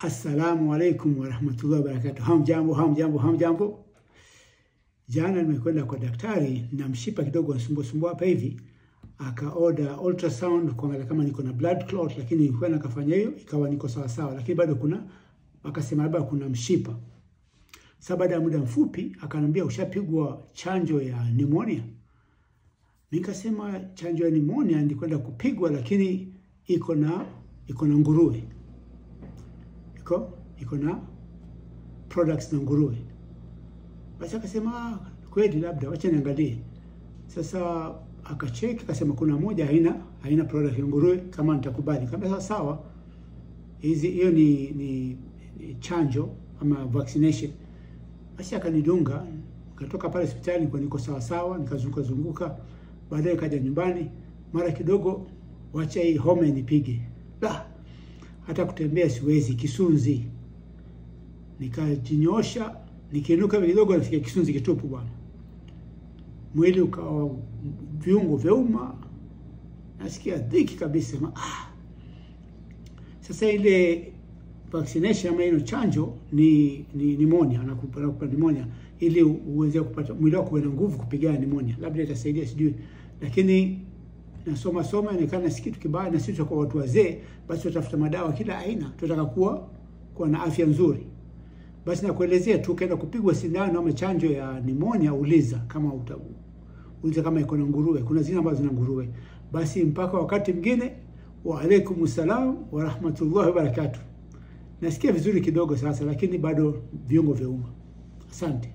Assalamu alaikum wa rahmatullahi wa barakatuh. Hamjambo. Jana nimekwenda kwa daktari na mshipa kidogo unasumbua hapa hivi. Akaorder ultrasound kuangalia kama niko na blood clot, lakini nilikuwa nakafanya hiyo ikawa niko sawa, lakini bado akasema labda kuna mshipa. Sasa baada ya muda mfupi akaniambia ushapigwa chanjo ya pneumonia. Nikasema chanjo ya pneumonia nilikwenda kupigwa, lakini iko na nguruwe. Iko na products na nguruwe. Basi akasema kweli, labda wacha niangalie. Sasa akacheck akasema kuna moja haina product ya nguruwe, kama nitakubali. Kama sawa, hiyo ni chanjo ama vaccination. Basi akanidunga, nikatoka pale hospitali kwa niko sawa, nikazunguka. Baadaye kaja nyumbani, mara kidogo wacha hii homa inipige. Hata kutembea siwezi, kisunzi. Nikajinyosha, nikiinuka kidogo nasikia kisunzi kitupu bwana. Mwili ukawa viungo vyauma. Nasikia dhiki kabisa. Sasa ile vaccination ama ile chanjo ni pneumonia, anakupa pneumonia ili uweze kupata mwili wako una nguvu kupigana pneumonia. Labda itasaidia sijui. Lakini nasoma inaonekana si kitu kibaya, na sisi kwa watu wazee basi tutafuta madawa kila aina. Tunataka kuwa na afya nzuri. Basi nakuelezea tu, ukienda kupigwa sindano ama chanjo ya pneumonia, uliza kama iko na nguruwe. Kuna zingine ambazo zina nguruwe. Basi mpaka wakati mwingine, wa alaikum salam wa rahmatullahi wa barakatuh. Nasikia vizuri kidogo sasa, lakini bado viungo vyauma. Asante.